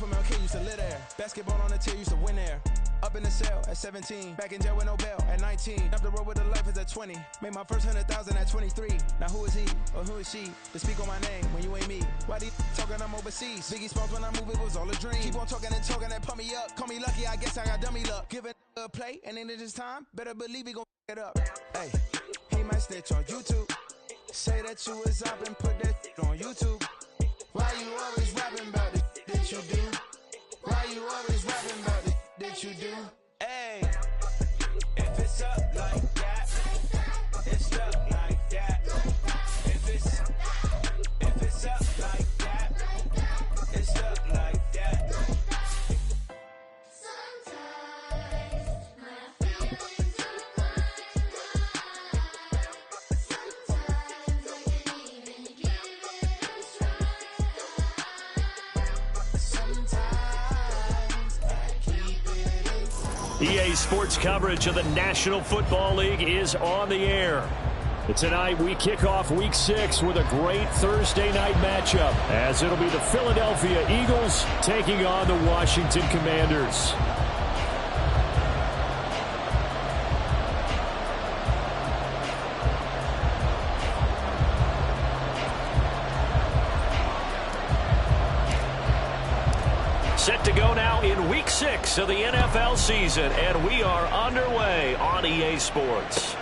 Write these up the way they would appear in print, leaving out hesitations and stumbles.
from LK, used to live there. Basketball on the tier, used to win there. Up in the cell at 17, back in jail with no bail at 19. Up the road with the life is at 20. Made my first 100,000 at 23. Now who is he or who is she to speak on my name when you ain't me? Why they talking I'm overseas? Biggie Smalls when I move, it was all a dream. Keep on talking and pump me up. Call me lucky, I guess I got dummy luck. Give it a play, and then it's time. Better believe he gon' it up. Hey, he might snitch on YouTube. Say that you was up and put that on YouTube. Why you always rapping about it that you do? Why you always rapping about it that you do? Hey, if it's up like that, it's up like that. If it's up like that, it's up like that. Sometimes my feelings are running high. Sometimes I can't even give it a try. Sometimes I keep it inside. EA Sports coverage of the National Football League is on the air. Tonight we kick off Week 6 with a great Thursday night matchup, as it'll be the Philadelphia Eagles taking on the Washington Commanders. Set to go now in Week 6 of the NFL season, and we are underway on EA Sports.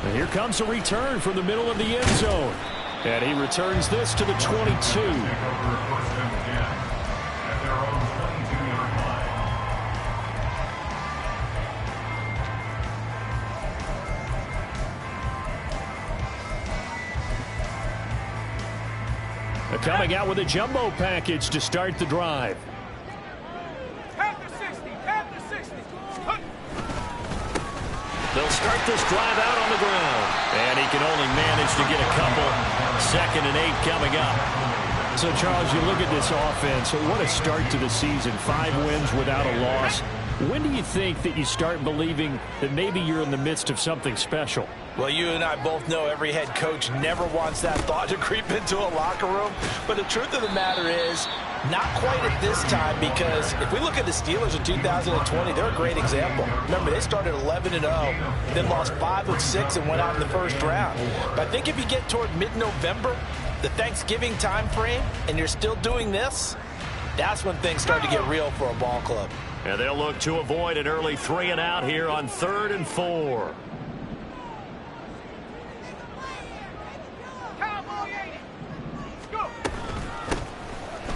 And here comes a return from the middle of the end zone. And he returns this to the 22. Coming out with a jumbo package to start the drive. They'll start this drive out on the ground. And he can only manage to get a couple. 2nd and 8 coming up. So, Charles, you look at this offense. What a start to the season. 5 wins without a loss. When do you think that you start believing that maybe you're in the midst of something special? Well, you and I both know every head coach never wants that thought to creep into a locker room. But the truth of the matter is, not quite at this time, because if we look at the Steelers in 2020, they're a great example. Remember, they started 11-0, then lost 5 of 6 and went out in the first round. But I think if you get toward mid-November, the Thanksgiving time frame, and you're still doing this, that's when things start to get real for a ball club. And they'll look to avoid an early 3 and out here on 3rd and 4.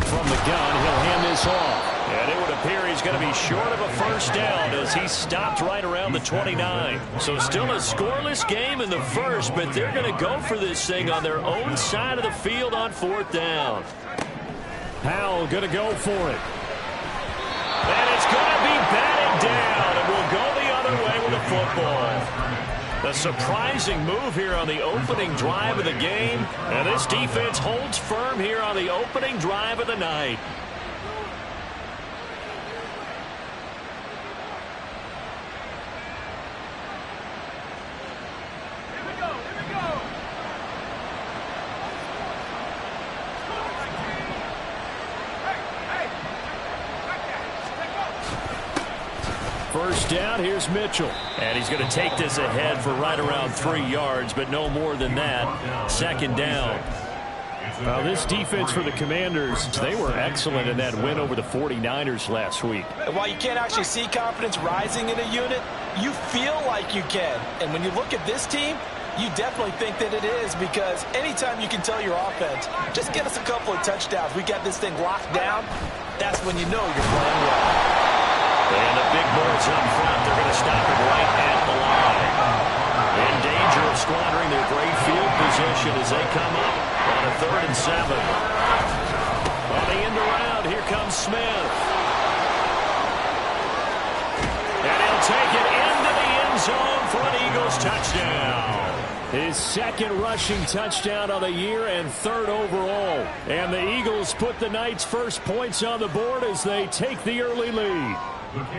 From the gun, he'll hand this off. And it would appear he's going to be short of a first down as he stopped right around the 29. So still a scoreless game in the first, but they're going to go for this thing on their own side of the field on 4th down. Howell going to go for it. And it's going to be batted down, and we'll go the other way with the football. A surprising move here on the opening drive of the game, and this defense holds firm here on the opening drive of the night. First down, here's Mitchell. And he's going to take this ahead for right around 3 yards, but no more than that. 2nd down. Well, this defense for the Commanders, they were excellent in that win over the 49ers last week. While you can't actually see confidence rising in a unit, you feel like you can. And when you look at this team, you definitely think that it is, because anytime you can tell your offense, just get us a couple of touchdowns, we got this thing locked down, that's when you know you're playing well. And the big boys up front, they're going to stop it right at the line. In danger of squandering their great field position as they come up on a 3rd and 7. On the end around, here comes Smith. And he'll take it into the end zone for an Eagles touchdown. His 2nd rushing touchdown of the year and 3rd overall. And the Eagles put the Knights' first points on the board as they take the early lead.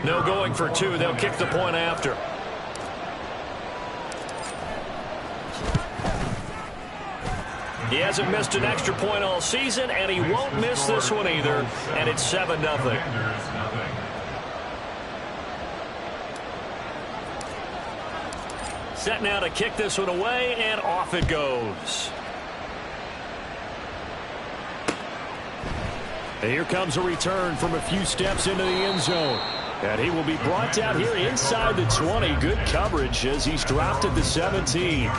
No going for 2. They'll kick the point after. He hasn't missed an extra point all season, and he won't miss this one either, and it's 7-0. Set now to kick this one away, and off it goes. And here comes a return from a few steps into the end zone. And he will be brought down here inside the 20. Good coverage as he's dropped at the 17.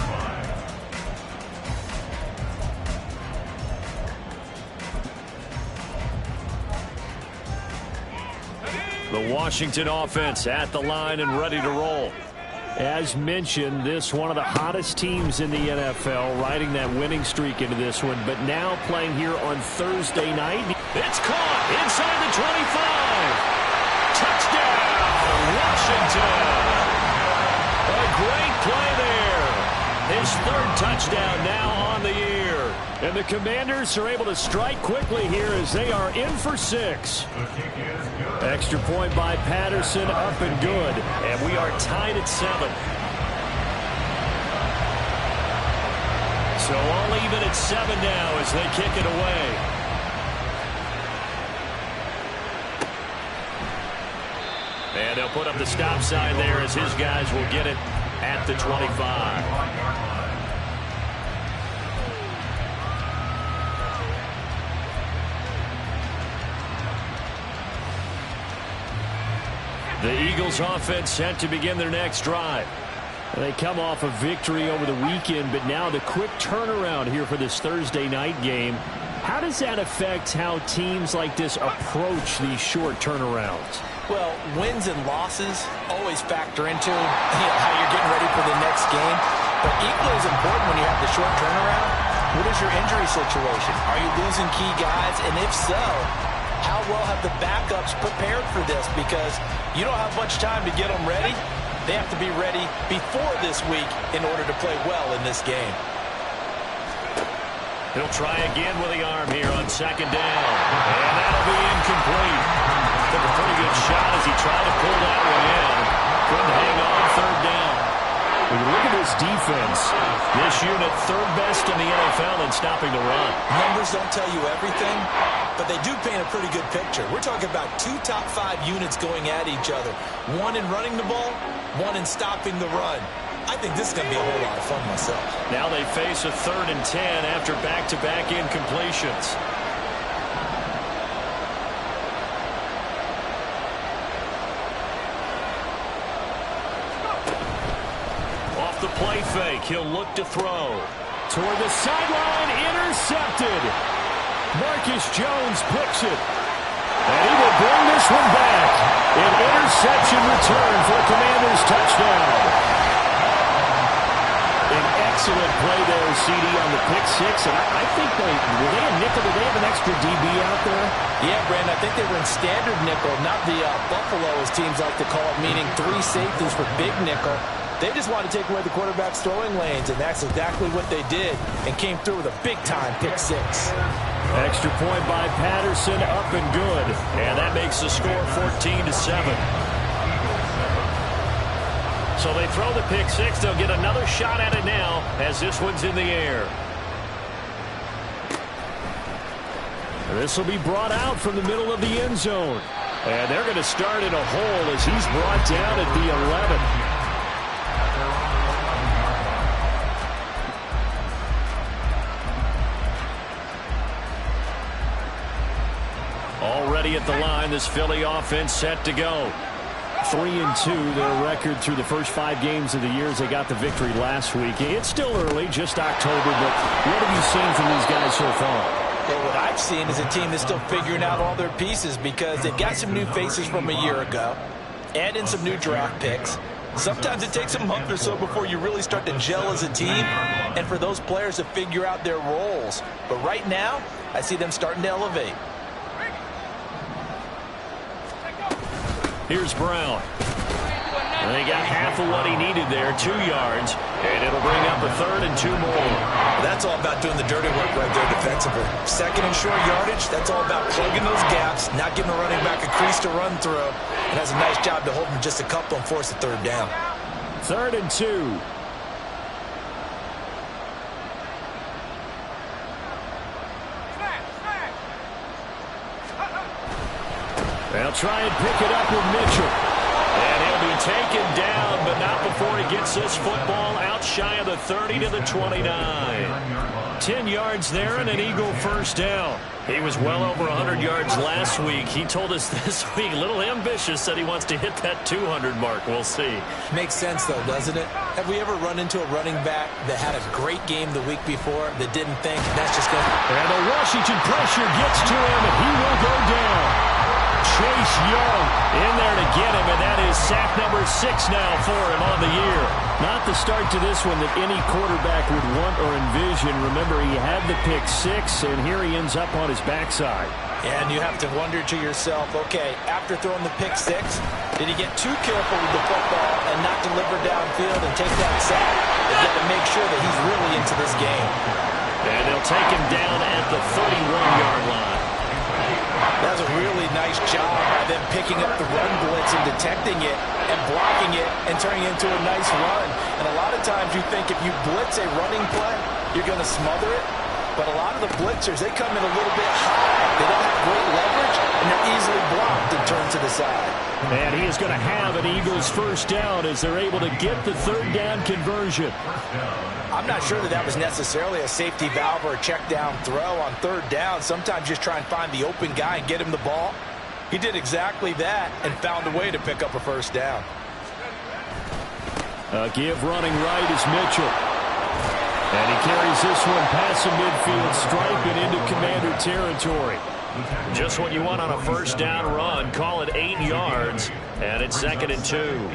The Washington offense at the line and ready to roll. As mentioned, this one of the hottest teams in the NFL, riding that winning streak into this one, but now playing here on Thursday night. It's caught inside the 25. Touchdown, Washington. A great play there. His third touchdown now on the year. And the Commanders are able to strike quickly here as they are in for 6. Extra point by Patterson, up and good. And we are tied at 7. So all even at 7 now as they kick it away. And they'll put up the stop sign there as his guys will get it at the 25. The Eagles offense set to begin their next drive. They come off a victory over the weekend, but now the quick turnaround here for this Thursday night game. How does that affect how teams like this approach these short turnarounds? Well, wins and losses always factor into how you're getting ready for the next game. But equally as important when you have the short turnaround, what is your injury situation? Are you losing key guys? And if so, how well have the backups prepared for this? Because you don't have much time to get them ready. They have to be ready before this week in order to play well in this game. He'll try again with the arm here on second down. And that'll be incomplete. Took a pretty good shot as he tried to pull that one in. Couldn't hang on third down. When you look at this defense, this unit third best in the NFL in stopping the run. Numbers don't tell you everything, but they do paint a pretty good picture. We're talking about 2 top 5 units going at each other. One in running the ball, one in stopping the run. I think this is going to be a whole lot of fun myself. Now they face a 3rd and 10 after back-to-back incompletions. Off the play fake, he'll look to throw. Toward the sideline, intercepted. Marcus Jones picks it. And he will bring this one back. An interception return for a Commanders touchdown. An excellent play there, CD, on the pick six. And I think were they a nickel? Did they have an extra DB out there? Yeah, Brandon, I think they were in standard nickel, not the Buffalo, as teams like to call it, meaning 3 safeties for big nickel. They just wanted to take away the quarterback's throwing lanes, and that's exactly what they did, and came through with a big-time pick six. Extra point by Patterson, up and good. And that makes the score 14-7. So they throw the pick six. They'll get another shot at it now as this one's in the air. This will be brought out from the middle of the end zone. And they're going to start in a hole as he's brought down at the 11. Already at the line, this Philly offense set to go. 3-2, their record through the first 5 games of the year as they got the victory last week. It's still early, just October, but what have you seen from these guys so far? Well, what I've seen is a team that's still figuring out all their pieces because they've got some new faces from a year ago, add in some new draft picks. Sometimes it takes a month or so before you really start to gel as a team and for those players to figure out their roles. But right now, I see them starting to elevate. Here's Brown. And they got half of what he needed there, 2 yards. And it'll bring up a 3rd and 2 more. That's all about doing the dirty work right there defensively. 2nd and short yardage, that's all about plugging those gaps, not giving a running back a crease to run through. And has a nice job to hold him just a couple and force a 3rd down. 3rd and 2. They'll try and pick it up with Mitchell. And he'll be taken down, but not before he gets this football out shy of the 30 to the 29. 10 yards there and an Eagle first down. He was well over 100 yards last week. He told us this week, a little ambitious, said he wants to hit that 200 mark. We'll see. Makes sense, though, doesn't it? Have we ever run into a running back that had a great game the week before that didn't think that's just going to... And the Washington pressure gets to him, and he will go down. Chase Young in there to get him, and that is sack number 6 now for him on the year. Not the start to this one that any quarterback would want or envision. Remember, he had the pick 6, and here he ends up on his backside. And you have to wonder to yourself, okay, after throwing the pick 6, did he get too careful with the football and not deliver downfield and take that sack? They've got to make sure that he's really into this game. And they'll take him down at the 31-yard line. That was a really nice job by them picking up the run blitz and detecting it and blocking it and turning it into a nice run. And a lot of times you think if you blitz a running play, you're going to smother it. But a lot of the blitzers, they come in a little bit high. They don't have great leverage, and they're easily blocked and turned to the side. And he is going to have an Eagles first down as they're able to get the third down conversion. I'm not sure that that was necessarily a safety valve or a check down throw on third down. Sometimes just try and find the open guy and get him the ball. He did exactly that and found a way to pick up a first down. Give running right is Mitchell. And he carries this one past the midfield stripe and into Commander territory. Just what you want on a first down run. Call it 8 yards, and it's 2nd and 2.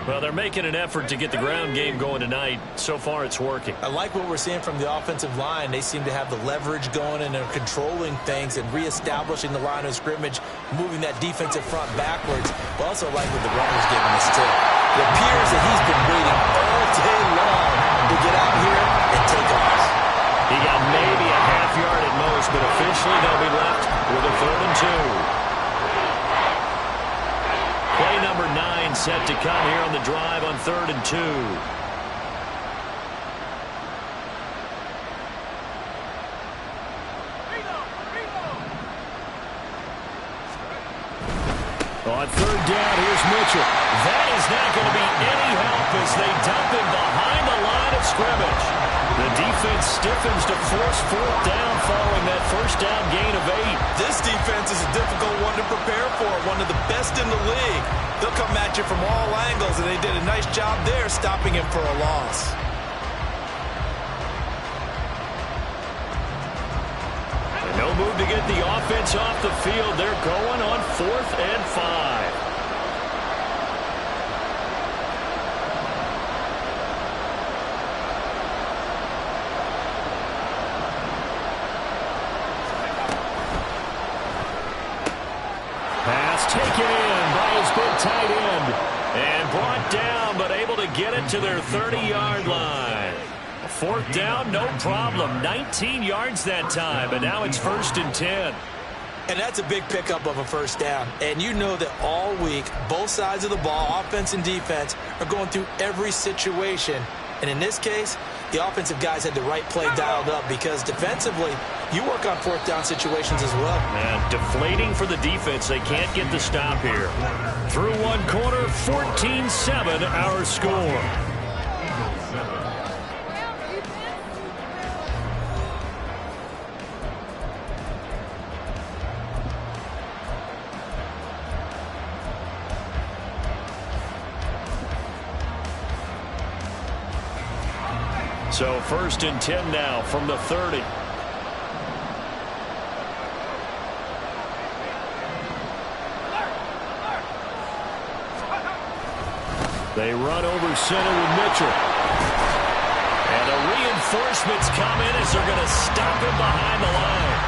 Well, they're making an effort to get the ground game going tonight. So far, it's working. I like what we're seeing from the offensive line. They seem to have the leverage going, and they're controlling things and reestablishing the line of scrimmage, moving that defensive front backwards. But also like what the runner's giving us, too. It appears that he's been waiting all day long to get out here and take off. He got maybe a half yard at most, but officially they'll be left with a 3rd and 2. Play number 9 set to come here on the drive on 3rd and 2. On 3rd down, here's Mitchell. That is not going to be any help as they dump him behind the line of scrimmage. The defense stiffens to force 4th down following that first down gain of 8. This defense is a difficult one to prepare for, one of the best in the league. They'll come at you from all angles, and they did a nice job there stopping him for a loss. No move to get the offense off the field. They're going on 4th and 5. Pass taken in by his big tight end. And brought down, but able to get it to their 30-yard line. 4th down, no problem. 19 yards that time, and now it's 1st and 10. And that's a big pickup of a first down. And you know that all week, both sides of the ball, offense and defense, are going through every situation. And in this case, the offensive guys had the right play dialed up because defensively, you work on 4th down situations as well. And deflating for the defense. They can't get the stop here. Through one quarter, 14-7 our score. So 1st and 10 now from the 30. They run over center with Mitchell. And the reinforcements come in as they're going to stop him behind the line.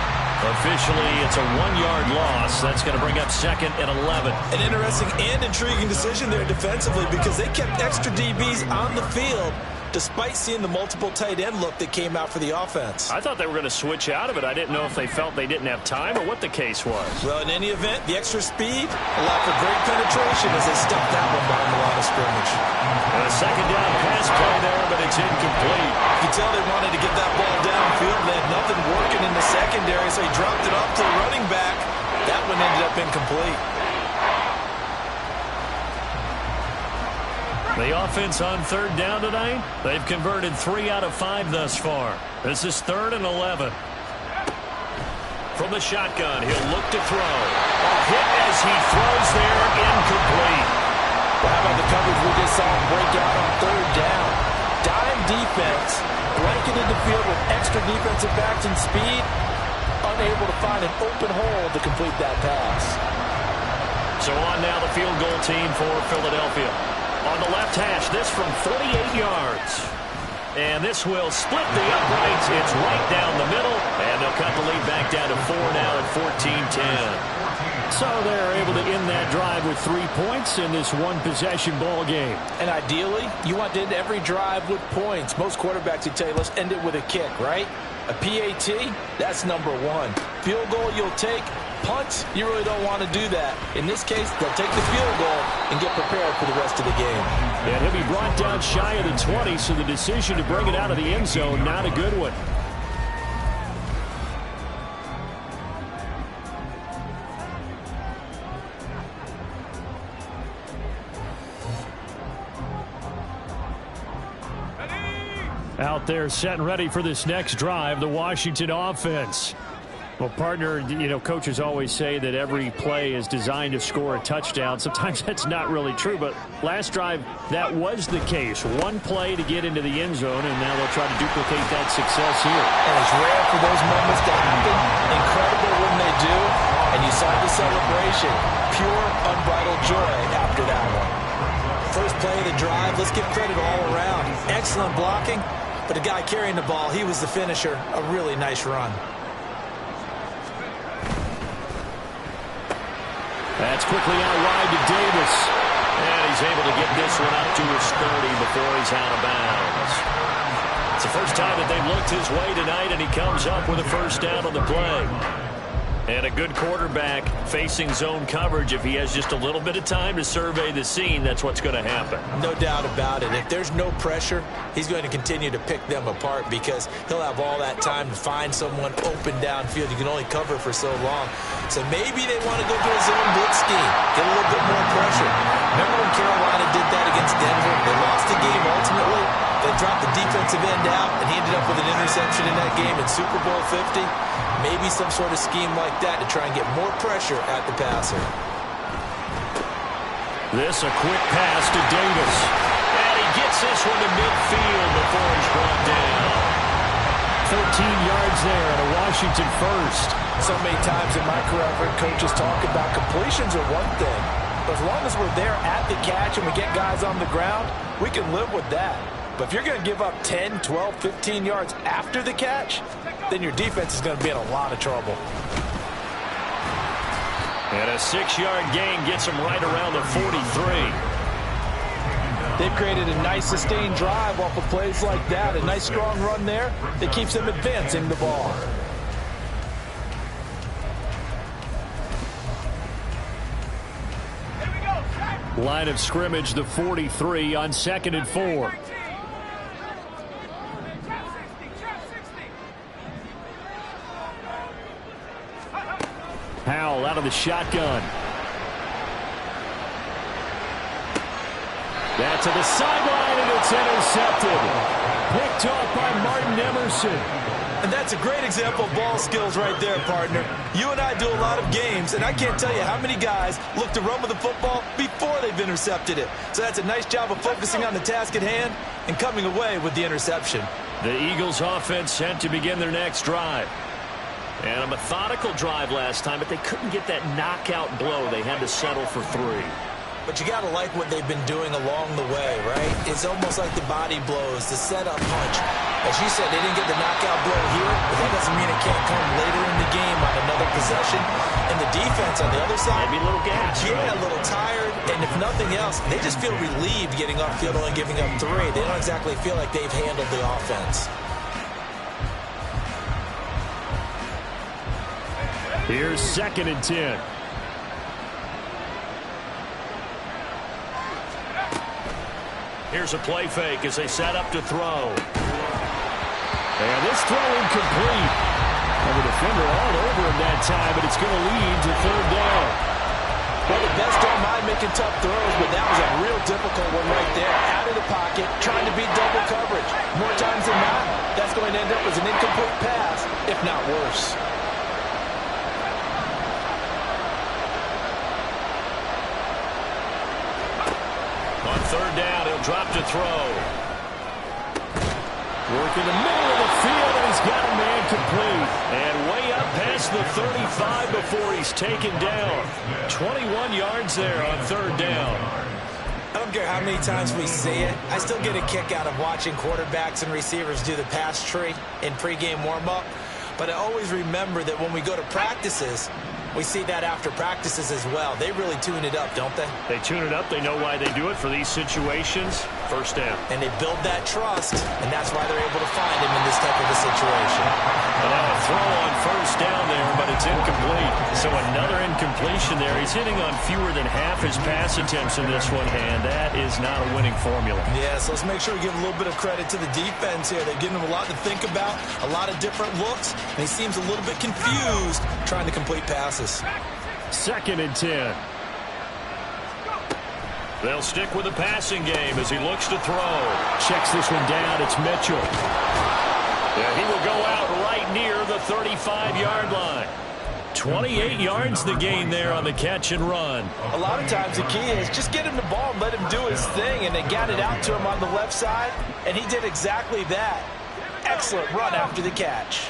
Officially, it's a 1-yard loss. That's going to bring up 2nd and 11. An interesting and intriguing decision there defensively because they kept extra DBs on the field despite seeing the multiple tight end look that came out for the offense. I thought they were going to switch out of it. I didn't know if they felt they didn't have time or what the case was. Well, in any event, the extra speed allowed for great penetration as they stuffed that one behind the line of scrimmage. And a 2nd down pass play there, but it's incomplete. You can tell they wanted to get that ball downfield. They had nothing working in the secondary, so he dropped it off to the running back. That one ended up incomplete. The offense on third down tonight, they've converted 3 out of 5 thus far. This is 3rd and 11. From the shotgun, he'll look to throw. A hit as he throws there, incomplete. Well, how about the coverage we just saw him break out on 3rd down? Dime defense, blanketed the field with extra defensive backs and speed, unable to find an open hole to complete that pass. So on now the field goal team for Philadelphia. On the left hash, this from 48 yards. And this will split the uprights. It's right down the middle. And they'll cut the lead back down to 4 now at 14-10. So they're able to end that drive with 3 points in this one-possession ball game. And ideally, you want to end every drive with points. Most quarterbacks would tell you, let's end it with a kick, right? A PAT, that's number 1. Field goal you'll take. Punts, you really don't want to do that. In this case, they'll take the field goal and get prepared for the rest of the game. And he'll be brought down shy of the 20, so the decision to bring it out of the end zone, not a good one. Out there set and ready for this next drive, the Washington offense. Well, partner, you know, coaches always say that every play is designed to score a touchdown. Sometimes that's not really true, but last drive, that was the case. One play to get into the end zone, and now they'll try to duplicate that success here. And it's rare for those moments to happen. Incredible when they do. And you saw the celebration. Pure, unbridled joy after that one. First play of the drive, let's give credit all around. Excellent blocking, but the guy carrying the ball, he was the finisher. A really nice run. That's quickly out wide to Davis. And he's able to get this one up to his 30 before he's out of bounds. It's the first time that they've looked his way tonight, and he comes up with a first down on the play. And a good quarterback facing zone coverage. If he has just a little bit of time to survey the scene, that's what's going to happen. No doubt about it. If there's no pressure, he's going to continue to pick them apart because he'll have all that time to find someone open downfield. You can only cover for so long. So maybe they want to go to a zone blitz scheme, get a little bit more pressure. Remember when Carolina did that against Denver? They lost the game ultimately. They dropped the defensive end out, and he ended up with an interception in that game in Super Bowl 50. Maybe some sort of scheme like that to try and get more pressure at the passer. This a quick pass to Davis. And he gets this one to midfield before he's brought down. 13 yards there and a Washington first. So many times in my career I've heard coaches talk about completions are one thing. But as long as we're there at the catch and we get guys on the ground, we can live with that. But if you're going to give up 10, 12, 15 yards after the catch, then your defense is going to be in a lot of trouble. And a 6-yard gain gets him right around the 43. They've created a nice sustained drive off of plays like that. A nice strong run there that keeps them advancing the ball. Line of scrimmage, the 43 on 2nd and 4. Howell out of the shotgun. That's to the sideline, and it's intercepted. Picked off by Martin Emerson. And that's a great example of ball skills right there, partner. You and I do a lot of games, and I can't tell you how many guys look to run with the football before they've intercepted it. So that's a nice job of focusing on the task at hand and coming away with the interception. The Eagles offense set to begin their next drive. And a methodical drive last time, but they couldn't get that knockout blow. They had to settle for 3. But you got to like what they've been doing along the way, right? It's almost like the body blows, the setup punch. As you said, they didn't get the knockout blow here, but that doesn't mean it can't come later in the game on another possession. And the defense on the other side, maybe a little gas. Yeah, right? a little tired. And if nothing else, they just feel relieved getting off field, only giving up 3. They don't exactly feel like they've handled the offense. Here's 2nd and 10. Here's a play fake as they set up to throw. And this throw incomplete. And the defender all over him that time, but it's going to lead to 3rd down. Well, the best don't mind making tough throws, but that was a real difficult one right there. Out of the pocket, trying to beat double coverage. More times than not, that's going to end up as an incomplete pass, if not worse. On third down, he'll drop to throw. Work in the middle of the field, and he's got a man complete. And way up past the 35 before he's taken down. 21 yards there on third down. I don't care how many times we see it. I still get a kick out of watching quarterbacks and receivers do the pass tree in pregame warm-up. But I always remember that when we go to practices, we see that after practices as well. They really tune it up, don't they? They tune it up. They know why they do it for these situations. First down. And they build that trust, and that's why they're able to find him in this type of a situation. And now a throw on first down there, but it's incomplete. So another incompletion there. He's hitting on fewer than half his pass attempts in this one, and that is not a winning formula. Yeah, so let's make sure we give a little bit of credit to the defense here. They're giving him a lot to think about, a lot of different looks, and he seems a little bit confused trying to complete passes. Second and 10. They'll stick with the passing game as he looks to throw. Checks this one down. It's Mitchell. Yeah, he will go out right near the 35-yard line. 28 yards the gain there on the catch and run. A lot of times the key is just get him the ball and let him do his thing, and they got it out to him on the left side, and he did exactly that. Excellent run after the catch.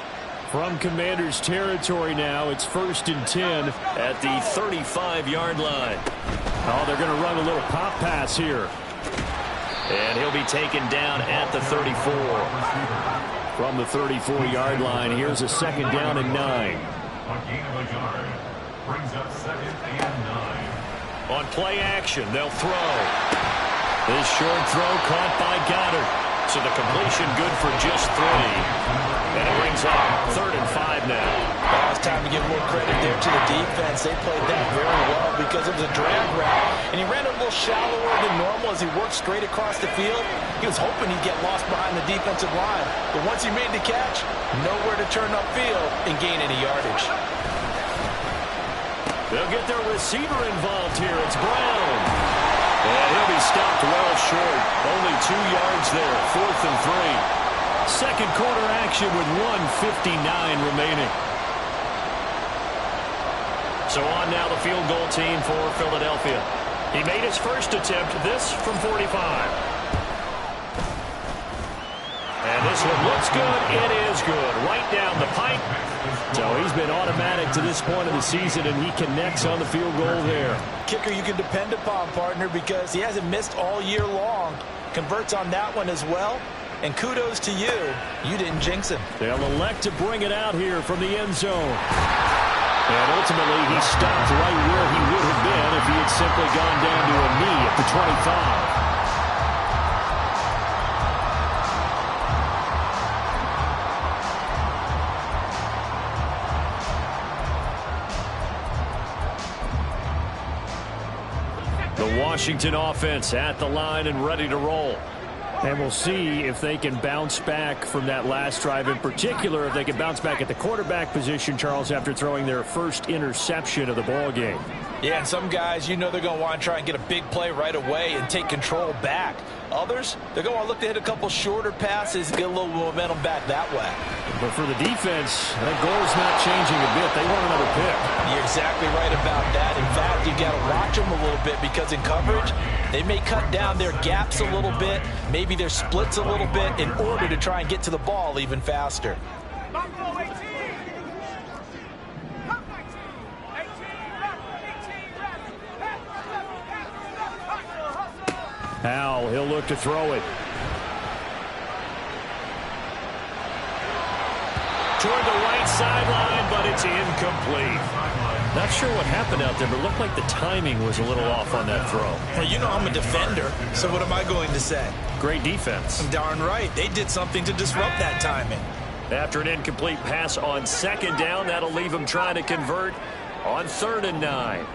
From Commanders territory now, it's first and 10 at the 35-yard line. Oh, they're going to run a little pop pass here. And he'll be taken down at the 34. From the 34-yard line, here's a second down and 9. A gain of a yard brings up second and 9. On play action, they'll throw. This short throw caught by Goddard. So the completion good for just 3. And it brings up third and 5 now. Well, it's time to give a little credit there to the defense. They played that very well because it was a drag route. And he ran a little shallower than normal as he worked straight across the field. He was hoping he'd get lost behind the defensive line. But once he made the catch, nowhere to turn upfield and gain any yardage. They'll get their receiver involved here. It's Brown. And he'll be stopped well short. Only 2 yards there. Fourth and 3. Second quarter action with 1:59 remaining. So on now the field goal team for Philadelphia. He made his first attempt, this from 45. And this one looks good. It is good. Right down the pipe. So he's been automatic to this point of the season, and he connects on the field goal there. Kicker you can depend upon, partner, because he hasn't missed all year long. Converts on that one as well. And kudos to you. You didn't jinx him. They'll elect to bring it out here from the end zone. And ultimately, he stopped right where he would have been if he had simply gone down to a knee at the 25. The Washington offense at the line and ready to roll. And we'll see if they can bounce back from that last drive, in particular if they can bounce back at the quarterback position, Charles, after throwing their first interception of the ball game. Yeah, and some guys, you know they're going to want to try and get a big play right away and take control back. Others, they're going to look to hit a couple shorter passes, get a little momentum back that way. But for the defense, that goal's not changing a bit. They want another pick. You're exactly right about that. In fact, you got to watch them a little bit because in coverage, they may cut down their gaps a little bit, maybe their splits a little bit in order to try and get to the ball even faster. Howell, he'll look to throw it. Toward the right sideline, but it's incomplete. Not sure what happened out there, but it looked like the timing was a little off on that throw. Well, you know I'm a defender, so what am I going to say? Great defense. Darn right. They did something to disrupt that timing. After an incomplete pass on second down, that'll leave him trying to convert on third and 9.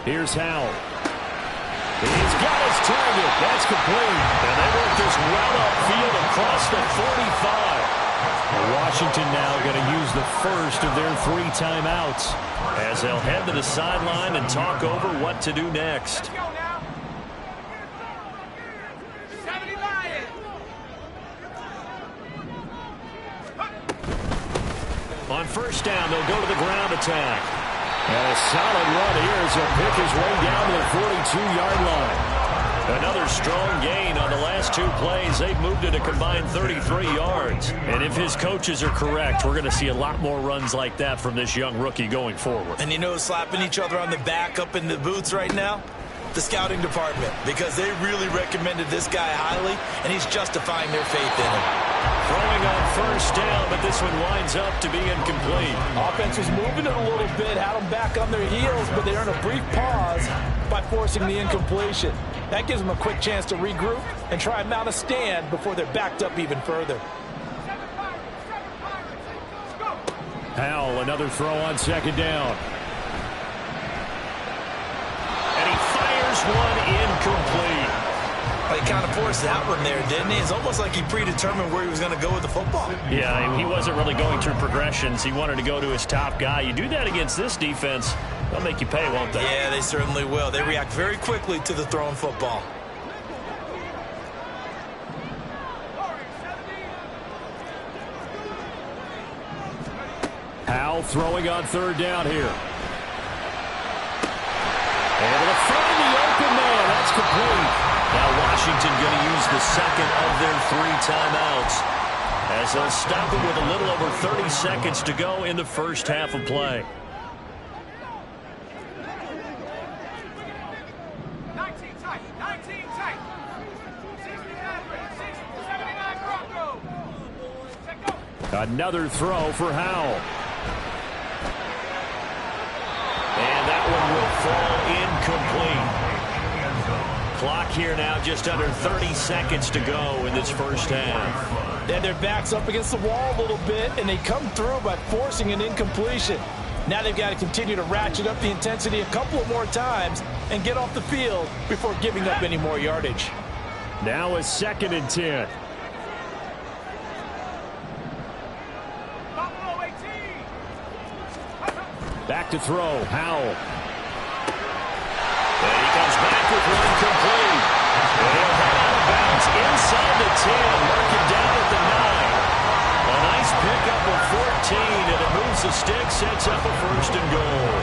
Here's Howell. He's got his target. That's complete. And they work this well upfield across the 45. Washington now going to use the first of their 3 timeouts as they'll head to the sideline and talk over what to do next. On first down, they'll go to the ground attack. And a solid run here as he'll pick his way down to the 42-yard line. Another strong gain on the last 2 plays. They've moved it a combined 33 yards. And if his coaches are correct, we're going to see a lot more runs like that from this young rookie going forward. And you know, slapping each other on the back up in the booths right now? The scouting department, because they really recommended this guy highly, and he's justifying their faith in him. Throwing on first down, but this one winds up to be incomplete. Offense was moving it a little bit, had them back on their heels, but they earned a brief pause by forcing the incompletion. That gives them a quick chance to regroup and try and mount a stand before they're backed up even further. Howell, another throw on second down. And he fires one incomplete. Well, he kind of forced that one there, didn't he? It's almost like he predetermined where he was going to go with the football. Yeah, he wasn't really going through progressions. He wanted to go to his top guy. You do that against this defense, they'll make you pay, won't they? Yeah, they certainly will. They react very quickly to the thrown football. Howell throwing on third down here. Able to find the open man. That's complete. Now Washington going to use the second of their 3 timeouts as they'll stop it with a little over 30 seconds to go in the first half of play. 19 tight, 19 tight. 79 Broncos. Another throw for Howell. And that one will fall incomplete. Clock here now, just under 30 seconds to go in this first half. Then their backs up against the wall a little bit, and they come through by forcing an incompletion. Now they've got to continue to ratchet up the intensity a couple of more times and get off the field before giving up any more yardage. Now a 2nd and 10. Back to throw, Howell. And he comes back with one complete. And he'll head out of bounds inside the 10, mark it down at the 9. A nice pickup of 14, and it moves the stick, sets up a 1st and goal.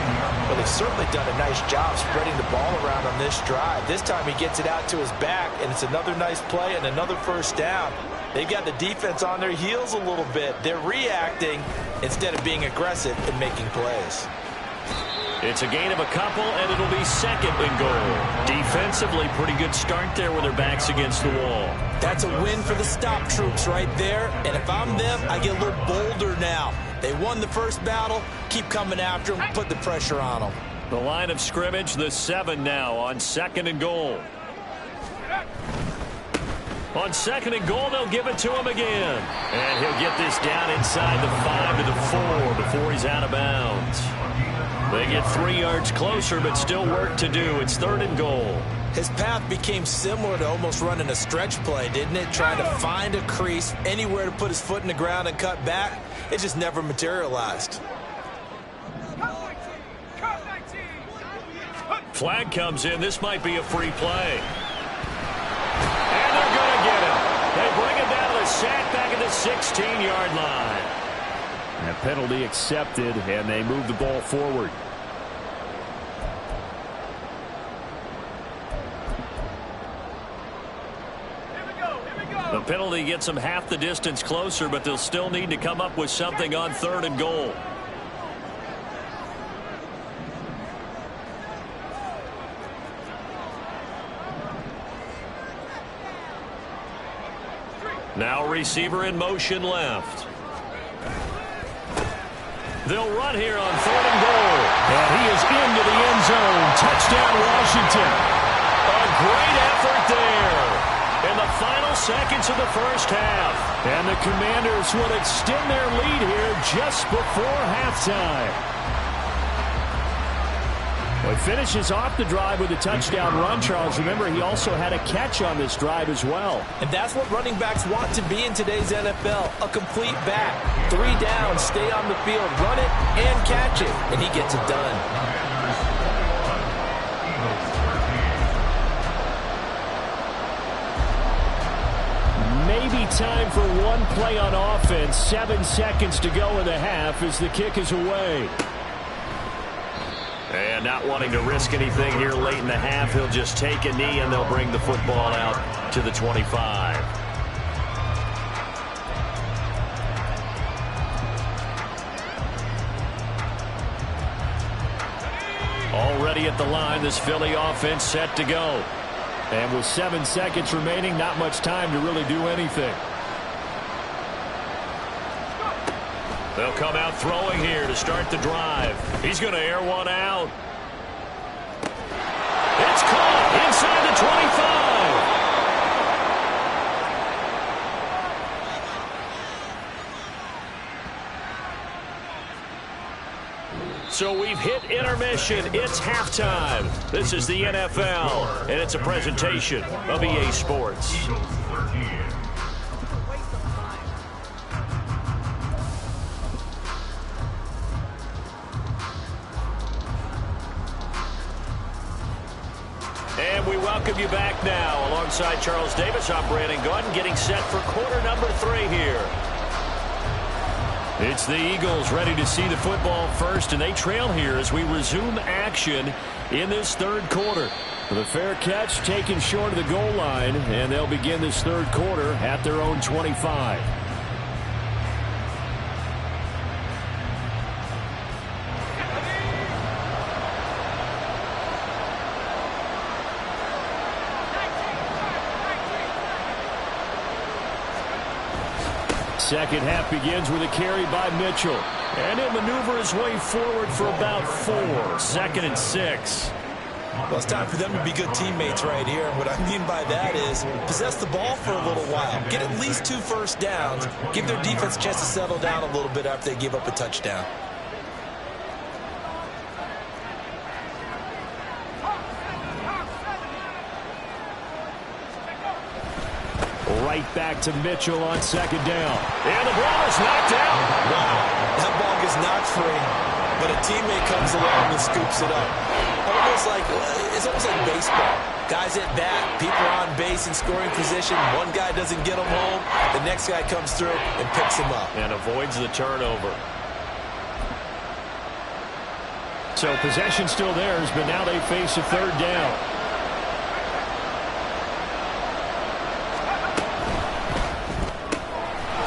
Well, they've certainly done a nice job spreading the ball around on this drive. This time he gets it out to his back, and it's another nice play and another 1st down. They've got the defense on their heels a little bit. They're reacting instead of being aggressive and making plays. It's a gain of a couple, and it'll be 2nd and goal. Defensively, pretty good start there with their backs against the wall. That's a win for the stop troops right there, and if I'm them, I get a little bolder now. They won the first battle, keep coming after them, put the pressure on them. The line of scrimmage, the 7 now on 2nd and goal. On 2nd and goal, they'll give it to him again. And he'll get this down inside the 5 to the 4 before he's out of bounds. They get 3 yards closer, but still work to do. It's 3rd and goal. His path became similar to almost running a stretch play, didn't it? Trying to find a crease, anywhere to put his foot in the ground and cut back. It just never materialized. Flag comes in. This might be a free play. And they're going to get him. They bring it down to the sack back at the 16-yard line. A penalty accepted, and they move the ball forward. The penalty gets them half the distance closer, but they'll still need to come up with something on 3rd and goal. Now receiver in motion left. They'll run here on 3rd and goal. And he is into the end zone. Touchdown, Washington. A great effort there in the final seconds of the first half. And the Commanders will extend their lead here just before halftime. Well, he finishes off the drive with a touchdown run, Charles. Remember, he also had a catch on this drive as well. And that's what running backs want to be in today's NFL, a complete back. 3 downs, stay on the field, run it, and catch it. And he gets it done. Maybe time for one play on offense. 7 seconds to go in the half as the kick is away. And not wanting to risk anything here late in the half, he'll just take a knee and they'll bring the football out to the 25. Already at the line, this Philly offense set to go. And with 7 seconds remaining, not much time to really do anything. They'll come out throwing here to start the drive. He's going to air one out. It's caught inside the 25. So we've hit intermission. It's halftime. This is the NFL, and it's a presentation of EA Sports. And we welcome you back now. Alongside Charles Davis, I'm Brandon Gaudin, getting set for quarter number 3 here. It's the Eagles ready to see the football first, and they trail here as we resume action in this third quarter. The fair catch taken short of the goal line, and they'll begin this third quarter at their own 25. Second half begins with a carry by Mitchell. And he'll maneuver his way forward for about 4. 2nd and 6. Well, it's time for them to be good teammates right here. And what I mean by that is possess the ball for a little while. Get at least 2 first downs. Give their defense a chance to settle down a little bit after they give up a touchdown. Right back to Mitchell on 2nd down. And the ball is knocked out. Wow, that ball gets knocked free, but a teammate comes along and scoops it up. It's almost like baseball. Guys at bat, people are on base in scoring position. One guy doesn't get them home. The next guy comes through and picks him up. And avoids the turnover. So possession still theirs, but now they face a 3rd down.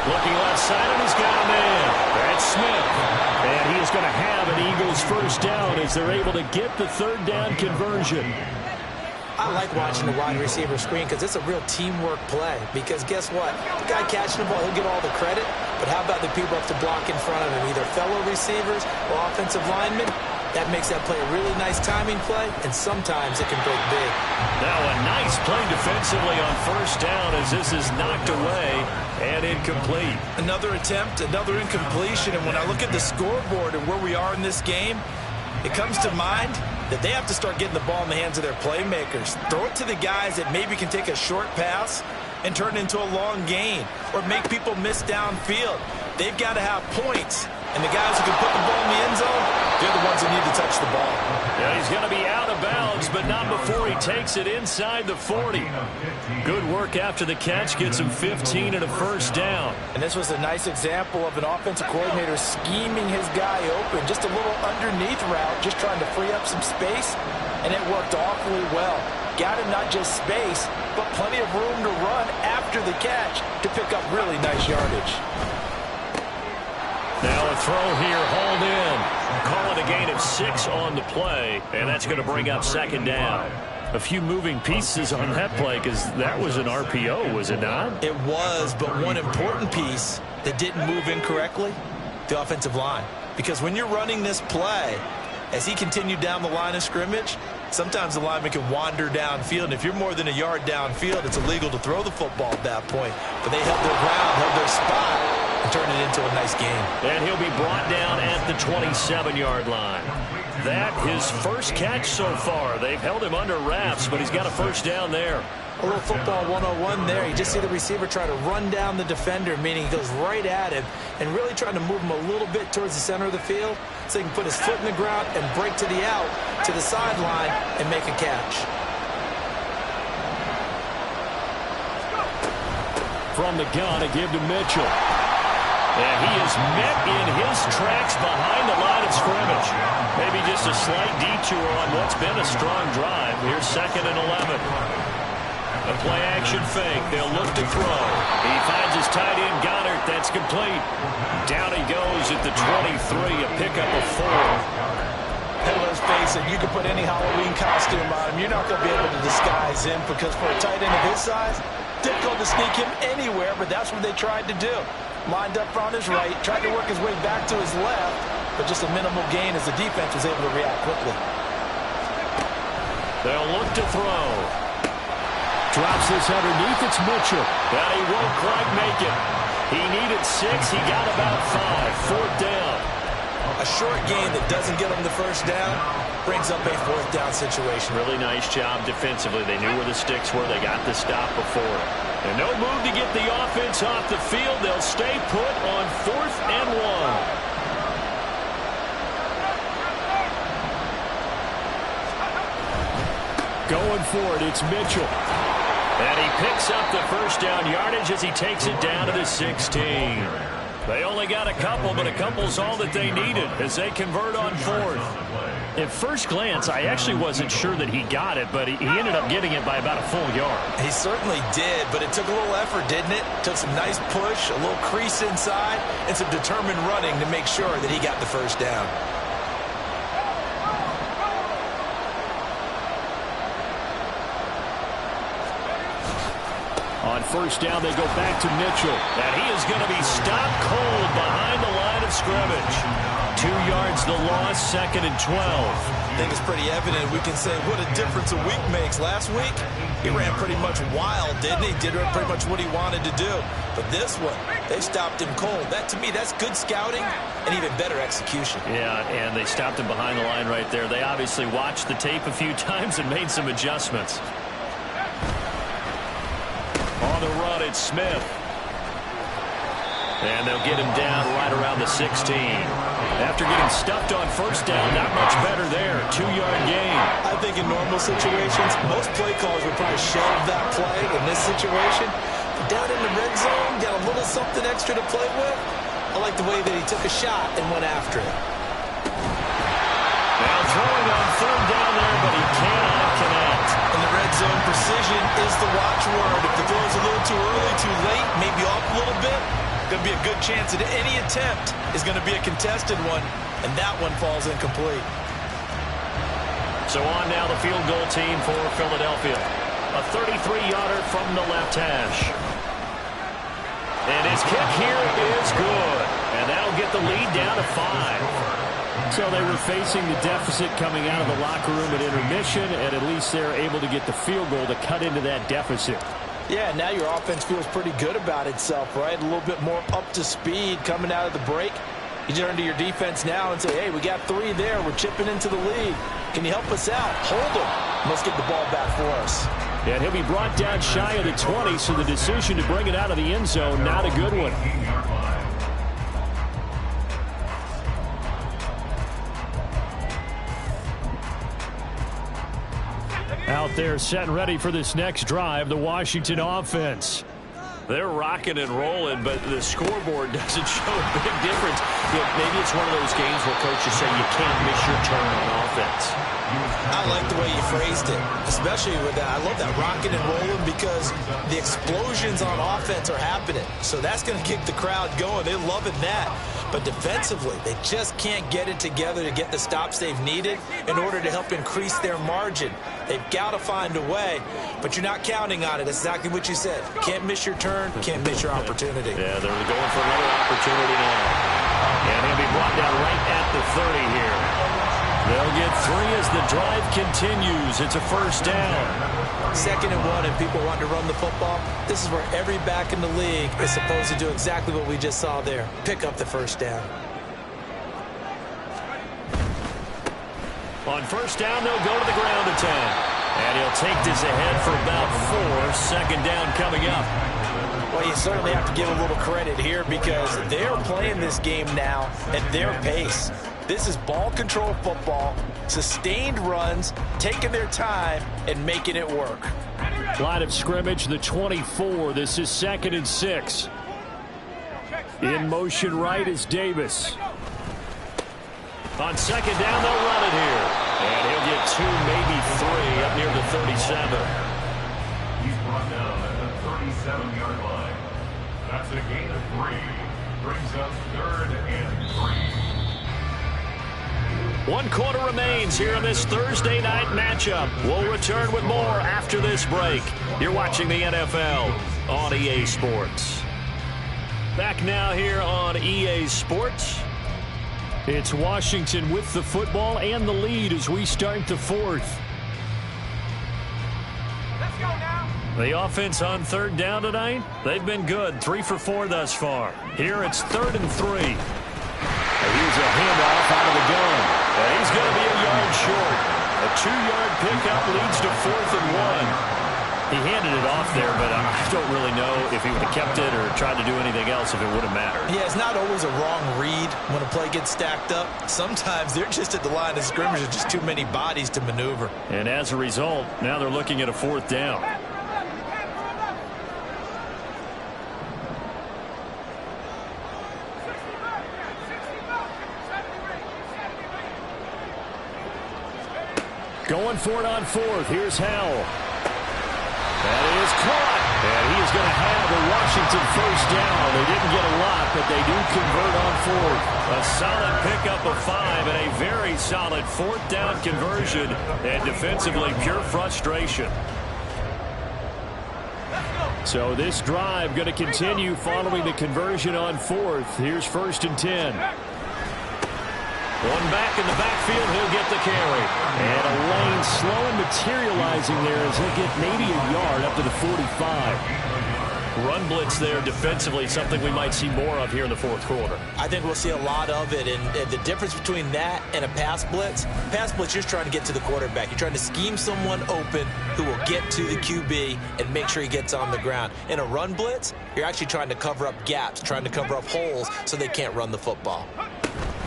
Looking left side, and he's got a man. That's Smith. And he is going to have an Eagles first down as they're able to get the 3rd down conversion. I like watching the wide receiver screen because it's a real teamwork play. Because guess what? The guy catching the ball, he'll get all the credit. But how about the people up to block in front of him, either fellow receivers or offensive linemen? That makes that play a really nice timing play, and sometimes it can break big. Now a nice play defensively on 1st down as this is knocked away and incomplete. Another attempt, another incompletion, and when I look at the scoreboard and where we are in this game, it comes to mind that they have to start getting the ball in the hands of their playmakers. Throw it to the guys that maybe can take a short pass and turn it into a long gain or make people miss downfield. They've got to have points, and the guys who can put the ball in the end zone, they're the ones who need to touch the ball. Yeah, he's going to be out of bounds, but not before he takes it inside the 40. Good work after the catch, gets him 15 and a 1st down. And this was a nice example of an offensive coordinator scheming his guy open. Just a little underneath route, just trying to free up some space, and it worked awfully well. Got him not just space, but plenty of room to run after the catch to pick up really nice yardage. Now a throw here, hauled in. Call it a gain of 6 on the play, and that's going to bring up 2nd down. A few moving pieces on that play because that was an RPO, was it not? It was, but one important piece that didn't move incorrectly, the offensive line. Because when you're running this play, as he continued down the line of scrimmage, sometimes the lineman can wander downfield, and if you're more than a yard downfield, it's illegal to throw the football at that point. But they held their ground, held their spot, and turn it into a nice game. And he'll be brought down at the 27-yard line. that his first catch so far. They've held him under wraps, but he's got a first down there. A little football 101 there. You just see the receiver try to run down the defender, meaning he goes right at him and really trying to move him a little bit towards the center of the field so he can put his foot in the ground and break to the out, to the sideline, and make a catch. From the gun, a give to Mitchell. And he is met in his tracks behind the line of scrimmage. Maybe just a slight detour on what's been a strong drive. Here's 2nd and 11. A play-action fake. They'll look to throw. He finds his tight end, Goddard. That's complete. Down he goes at the 23, a pickup of 4. And let's face it, you can put any Halloween costume on him. You're not going to be able to disguise him because for a tight end of his size, difficult to sneak him anywhere, but that's what they tried to do. Lined up on his right, tried to work his way back to his left, but just a minimal gain as the defense was able to react quickly. They'll look to throw. Drops this underneath. It's Mitchell. But he won't quite make it. He needed 6. He got about 5. 4th down. A short gain that doesn't get him the first down brings up a 4th down situation. Really nice job defensively. They knew where the sticks were. They got the stop before. And no move to get the offense off the field. They'll stay put on 4th and 1. Going for it, it's Mitchell. And he picks up the first down yardage as he takes it down to the 16. They only got a couple, but a couple's all that they needed as they convert on 4th. At first glance, I actually wasn't sure that he got it, but he ended up getting it by about a full yard. He certainly did, but it took a little effort, didn't it? Took some nice push, a little crease inside, and some determined running to make sure that he got the first down. On first down, they go back to Mitchell. And he is going to be stopped cold behind the line of scrimmage. 2 yards the loss, 2nd and 12. I think it's pretty evident. We can say what a difference a week makes. Last week, he ran pretty much wild, didn't he? Did pretty much what he wanted to do. But this one, they stopped him cold. That, to me, that's good scouting and even better execution. Yeah, and they stopped him behind the line right there. They obviously watched the tape a few times and made some adjustments. On the run, it's Smith. And they'll get him down right around the 16. After getting stuffed on first down, not much better there. 2-yard gain. I think in normal situations, most play callers would probably shelve that play in this situation. But down in the red zone, got a little something extra to play with. I like the way that he took a shot and went after it. Now throwing on 3rd down there, but he cannot connect. In the red zone, precision is the watchword. If the throw's a little too early, too late, maybe off a little bit, going to be a good chance that any attempt is going to be a contested one, and that one falls incomplete. So on now the field goal team for Philadelphia. A 33-yarder from the left hash. And his kick here is good. And that'll get the lead down to 5. So they were facing the deficit coming out of the locker room at intermission, and at least they're able to get the field goal to cut into that deficit. Yeah, now your offense feels pretty good about itself, right? A little bit more up to speed coming out of the break. You turn to your defense now and say, hey, we got 3 there. We're chipping into the lead. Can you help us out? Hold them. Let's get the ball back for us. And he'll be brought down shy of the 20, so the decision to bring it out of the end zone, not a good one. Out there set and ready for this next drive, the Washington offense. They're rocking and rolling, but the scoreboard doesn't show a big difference. You know, maybe it's one of those games where coaches say you can't miss your turn on offense. I like the way you phrased it, especially with that. I love that rocking and rolling because the explosions on offense are happening. So that's going to keep the crowd going. They're loving that. But defensively, they just can't get it together to get the stops they've needed in order to help increase their margin. They've got to find a way, but you're not counting on it. That's exactly what you said. Can't miss your turn, can't miss your opportunity. Yeah, they're going for another opportunity now. And he'll be brought down right at the 30 here. They'll get 3 as the drive continues. It's a first down. 2nd and 1, and people want to run the football. This is where every back in the league is supposed to do exactly what we just saw there. Pick up the first down. On first down, they'll go to the ground attack. And he'll take this ahead for about 4. Second down coming up. Well, you certainly have to give a little credit here because they're playing this game now at their pace. This is ball control football, sustained runs, taking their time, and making it work. Line of scrimmage, the 24. This is 2nd and 6. In motion right is Davis. On second down, they'll run it here. And he'll get 2, maybe 3, up near the 37. He's brought down at the 37-yard line. That's a gain of 3. Brings up 3rd and 3. 1 quarter remains here in this Thursday night matchup. We'll return with more after this break. You're watching the NFL on EA Sports. Back now here on EA Sports. It's Washington with the football and the lead as we start the 4th. Let's go now. The offense on 3rd down tonight, they've been good. 3 for 4 thus far. Here it's 3rd and 3. Here's a handoff out of the gun. And he's going to be a yard short. A 2-yard pickup leads to 4th and 1. He handed it off there, but I don't really know if he would have kept it or tried to do anything else if it would have mattered. Yeah, it's not always a wrong read when a play gets stacked up. Sometimes they're just at the line of scrimmage. There's just too many bodies to maneuver. And as a result, now they're looking at a 4th down. Going for it on 4th. Here's Howell. That is caught. And he is going to have a Washington first down. They didn't get a lot, but they do convert on 4th. A solid pickup of 5 and a very solid 4th down conversion. And defensively, pure frustration. So this drive going to continue following the conversion on 4th. Here's 1st and 10. One back in the backfield, he'll get the carry. And a lane slow materializing there as he'll get maybe a yard up to the 45. Run blitz there defensively, something we might see more of here in the 4th quarter. I think we'll see a lot of it, and the difference between that and a pass blitz, you're just trying to get to the quarterback. You're trying to scheme someone open who will get to the QB and make sure he gets on the ground. In a run blitz, you're actually trying to cover up gaps, trying to cover up holes so they can't run the football.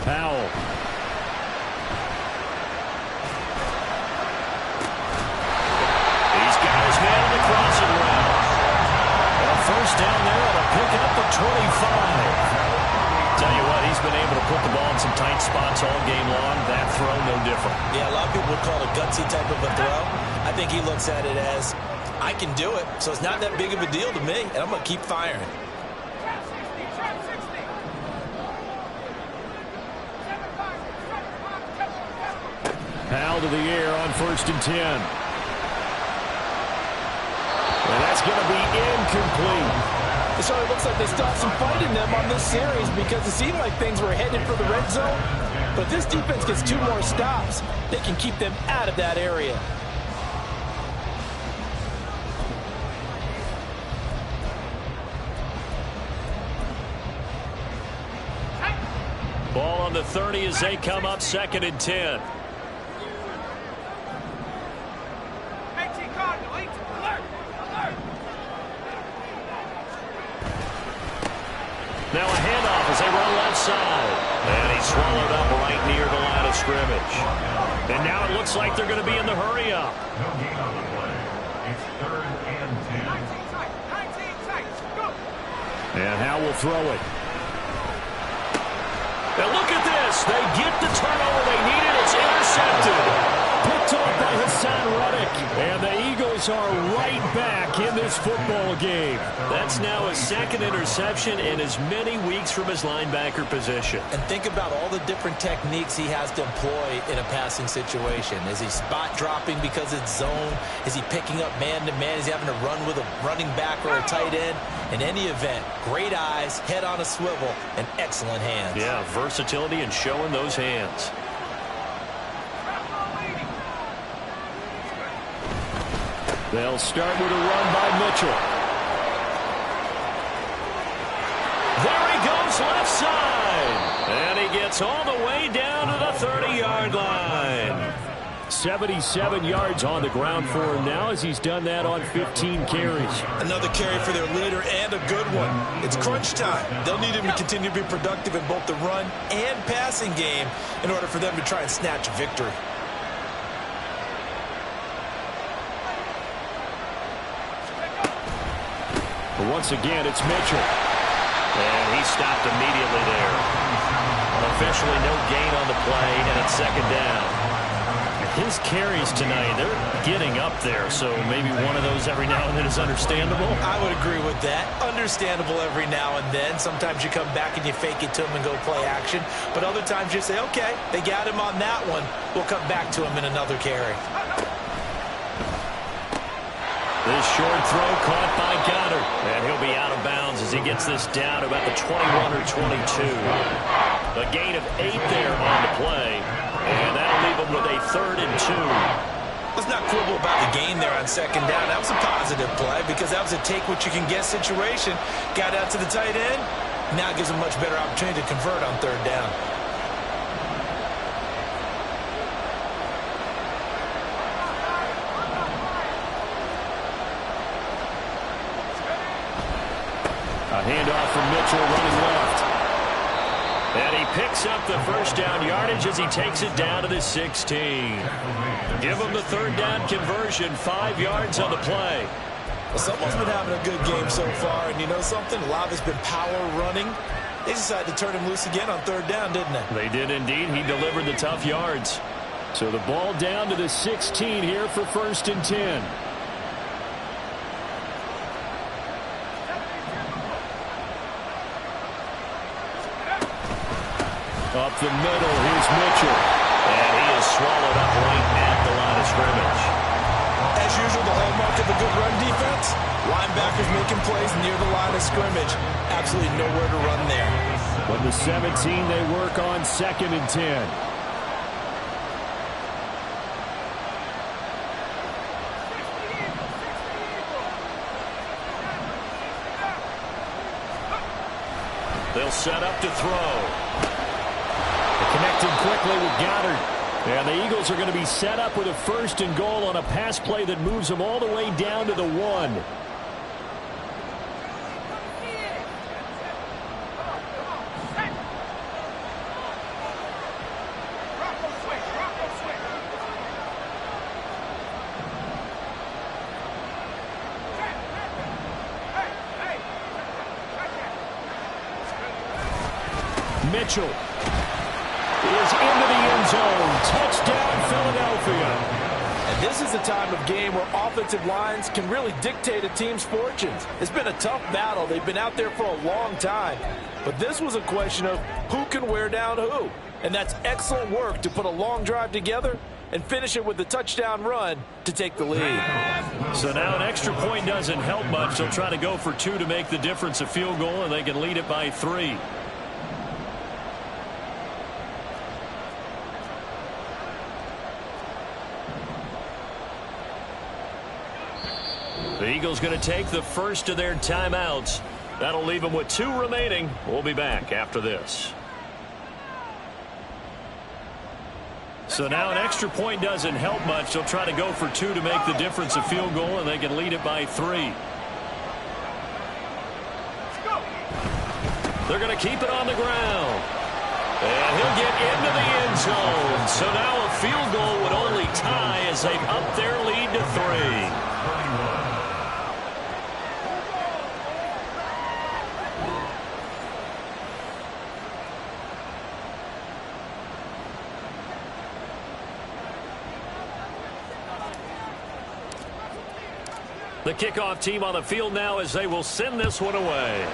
Powell. He's got his man on the crossing route. And a first down there on a pickup of 25. Tell you what, he's been able to put the ball in some tight spots all game long. That throw, no different. Yeah, a lot of people would call it a gutsy type of a throw. I think he looks at it as, I can do it, so it's not that big of a deal to me, and I'm going to keep firing. Powell to the air on 1st and 10. And that's going to be incomplete. So it looks like they stopped some fight in them on this series because it seemed like things were headed for the red zone. But if this defense gets 2 more stops, they can keep them out of that area. Ball on the 30 as they come up 2nd and 10. Now a handoff as they run left side. And he's swallowed up right near the line of scrimmage. And now it looks like they're going to be in the hurry-up. No gain on the play. It's 3rd and 10. 19 tight. 19 tight. Go. And Howell will throw it. And look at this. They get the turnover they needed. It's intercepted. Picked off by Hassan Reddick. And the Eagles are right back in this football game. That's now his 2nd interception in as many weeks from his linebacker position. And think about all the different techniques he has to employ in a passing situation. Is he spot dropping because it's zone? Is he picking up man-to-man? Is he having to run with a running back or a tight end? In any event, great eyes, head on a swivel, and excellent hands. Yeah, versatility and showing those hands. They'll start with a run by Mitchell. There he goes left side. And he gets all the way down to the 30-yard line. 77 yards on the ground for him now as he's done that on 15 carries. Another carry for their leader and a good one. It's crunch time. They'll need him to continue to be productive in both the run and passing game in order for them to try and snatch a victory. But once again, it's Mitchell. And he stopped immediately there. Officially no gain on the play, and it's second down. His carries tonight, they're getting up there, so maybe one of those every now and then is understandable. I would agree with that. Understandable every now and then. Sometimes you come back and you fake it to him and go play action. But other times you say, okay, they got him on that one. We'll come back to him in another carry. This short throw caught by Goddard. And he'll be out of bounds as he gets this down about the 21 or 22. A gain of 8 there on the play. And that'll leave him with a 3rd and 2. Let's not quibble about the gain there on second down. That was a positive play because that was a take-what-you-can-get situation. Got out to the tight end. Now gives him a much better opportunity to convert on 3rd down. A handoff from Mitchell running left. And he picks up the first down yardage as he takes it down to the 16. Give him the 3rd down conversion, 5 yards on the play. Well, someone's been having a good game so far, and you know something? A lot has been power running. They decided to turn him loose again on 3rd down, didn't they? They did indeed. He delivered the tough yards. So the ball down to the 16 here for 1st and 10. Up the middle, here's Mitchell. And he is swallowed up right at the line of scrimmage. As usual, the hallmark of a good run defense, linebackers making plays near the line of scrimmage. Absolutely nowhere to run there. From the 17, they work on 2nd and 10. They'll set up to throw. Connected quickly with Goddard. And the Eagles are going to be set up with a 1st and goal on a pass play that moves them all the way down to the 1. Mitchell is into the end zone. Touchdown, Philadelphia. And this is the time of game where offensive lines can really dictate a team's fortunes. It's been a tough battle. They've been out there for a long time. But this was a question of who can wear down who. And that's excellent work to put a long drive together and finish it with the touchdown run to take the lead. So now an extra point doesn't help much. They'll try to go for 2 to make the difference a field goal, and they can lead it by 3. The Eagles going to take the first of their timeouts. That'll leave them with 2 remaining. We'll be back after this. So now an extra point doesn't help much. They'll try to go for 2 to make the difference a field goal, and they can lead it by 3. They're going to keep it on the ground. And he'll get into the end zone. So now a field goal would only tie as they've upped their lead to 3. The kickoff team on the field now as they will send this one away.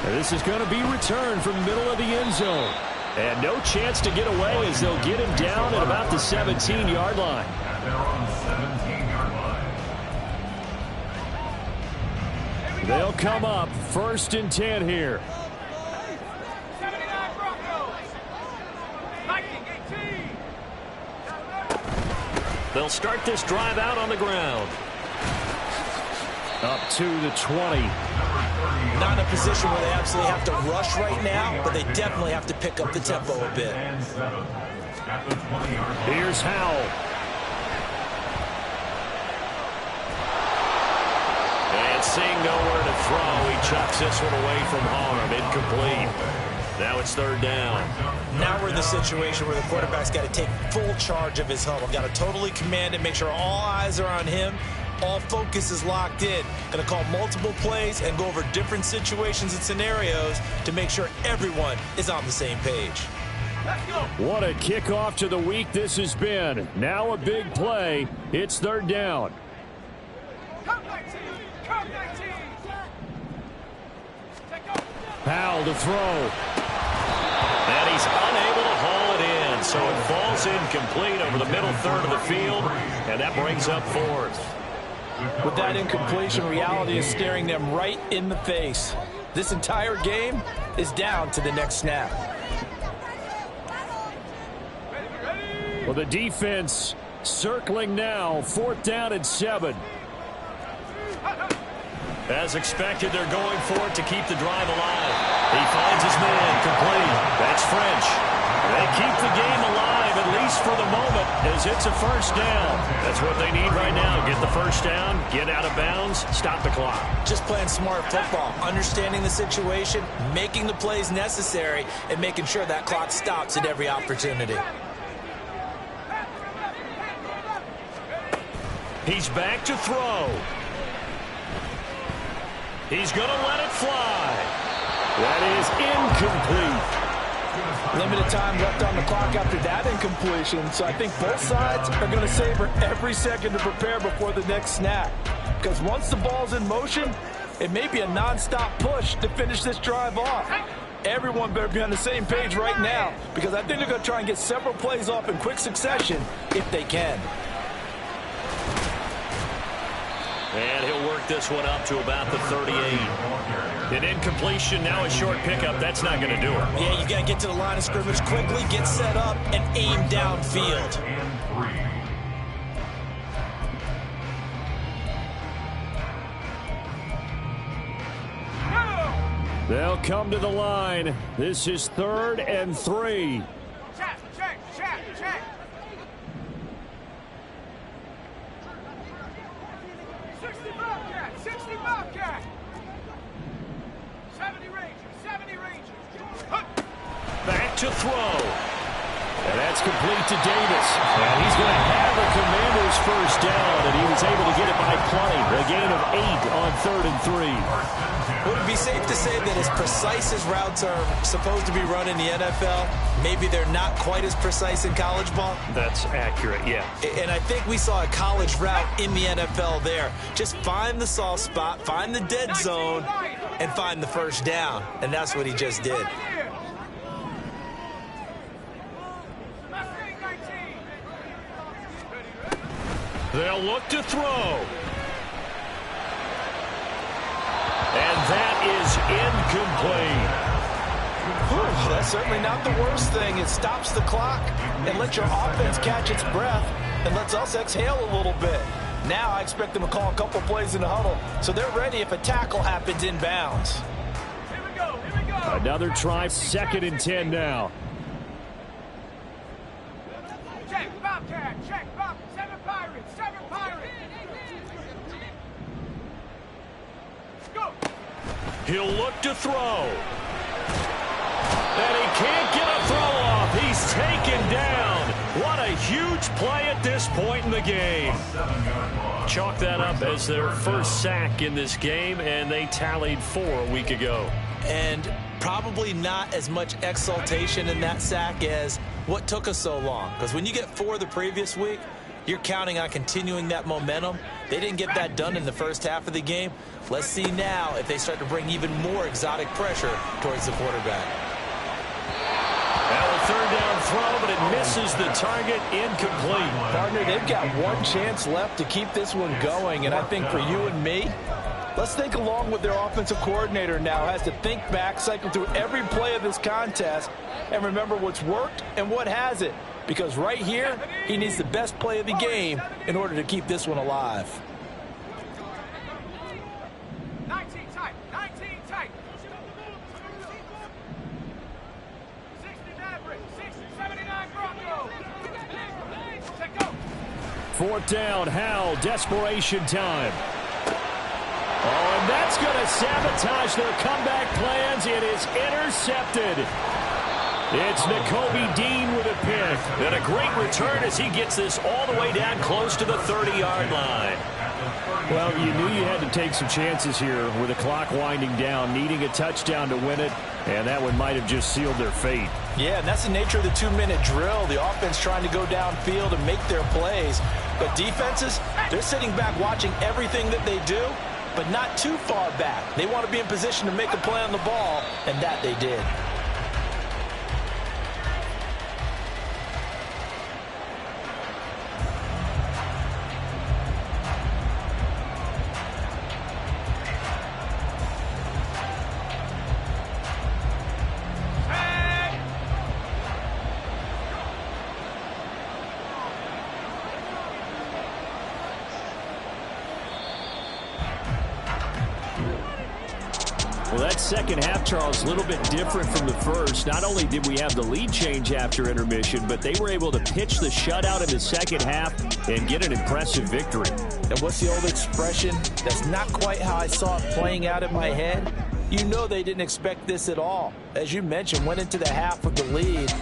And this is going to be returned from the middle of the end zone. And no chance to get away as they'll get him down at about the 17-yard line. And they're on the 17-yard line. They'll come up 1st and 10 here. 79 Broncos. Viking 18. They'll start this drive out on the ground. Up to the 20. Not in a position where they absolutely have to rush right now, but they definitely have to pick up the tempo a bit. Here's Howell. And seeing nowhere to throw, he chucks this one away from harm. Incomplete. Now it's third down. Now we're in the situation where the quarterback's got to take full charge of his huddle. Got to totally command it, make sure all eyes are on him. All focus is locked in. Going to call multiple plays and go over different situations and scenarios to make sure everyone is on the same page. What a kickoff to the week this has been. Now a big play. It's third down. Powell to throw. And he's unable to haul it in. So it falls incomplete over the middle third of the field. And that brings up fourth. With that incompletion, reality is staring them right in the face. This entire game is down to the next snap. Well, the defense circling now. Fourth down and 7. As expected, they're going for it to keep the drive alive. He finds his man complete. That's French. They keep the game alive, at least for the moment, as it's a first down. That's what they need right now. Get the first down, get out of bounds, stop the clock. Just playing smart football, understanding the situation, making the plays necessary, and making sure that clock stops at every opportunity. He's back to throw. He's going to let it fly. That is incomplete. Limited time left on the clock after that incompletion, so I think both sides are going to savor every second to prepare before the next snap. Because once the ball's in motion, it may be a non-stop push to finish this drive off. Everyone better be on the same page right now, because I think they're going to try and get several plays off in quick succession if they can. And he'll work this one up to about the 38. An incompletion, now a short pickup. That's not going to do it. Yeah, you got to get to the line of scrimmage quickly, get set up, and aim downfield. They'll come to the line. This is 3rd and 3. Check. 60 Bobcat. 70 Rangers. Back to throw. And that's complete to Davis. And he's going to have a Commander's first down, and he was able to get it by plenty. A gain of 8 on 3rd and 3. Would it be safe to say that as precise as routes are supposed to be run in the NFL, maybe they're not quite as precise in college ball? That's accurate, yeah. And I think we saw a college route in the NFL there. Just find the soft spot, find the dead zone, and find the first down. And that's what he just did. They'll look to throw. And that is incomplete. Whew, that's certainly not the worst thing. It stops the clock and lets your offense catch its breath and lets us exhale a little bit. Now I expect them to call a couple plays in the huddle so they're ready if a tackle happens inbounds. Here we go. Another try, 2nd and 10 now. Check, Bobcat. 7 Pirates. Go. He'll look to throw. And he can't get a throw off. He's taken down. What a huge play at this point in the game. Chalk that up as their first sack in this game, and they tallied 4 a week ago. And probably not as much exultation in that sack as what took us so long. Because when you get 4 the previous week, you're counting on continuing that momentum. They didn't get that done in the first half of the game. Let's see now if they start to bring even more exotic pressure towards the quarterback. Now a 3rd down throw, but it misses the target, incomplete. Partner, they've got one chance left to keep this one going, and I think for you and me, let's think along with their offensive coordinator now. Has to think back, cycle through every play of this contest, and remember what's worked and what hasn't. Because right here, he needs the best play of the game in order to keep this one alive. 19 tight. 19 4th down, Howell, desperation time. Oh, and that's going to sabotage their comeback plans. It is intercepted. It's Nakobe Dean with a pick. And a great return as he gets this all the way down close to the 30-yard line. Well, you knew you had to take some chances here with the clock winding down, needing a touchdown to win it, and that one might have just sealed their fate. Yeah, and that's the nature of the 2-minute drill. The offense trying to go downfield and make their plays. But defenses, they're sitting back watching everything that they do, but not too far back. They want to be in position to make a play on the ball, and that they did. Well, that second half, Charles, a little bit different from the first. Not only did we have the lead change after intermission, but they were able to pitch the shutout in the second half and get an impressive victory. And what's the old expression? That's not quite how I saw it playing out in my head. You know they didn't expect this at all. As you mentioned, went into the half with the lead.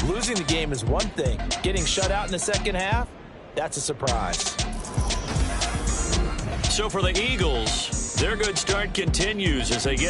Losing the game is one thing. Getting shut out in the second half, that's a surprise. So for the Eagles, their good start continues as they get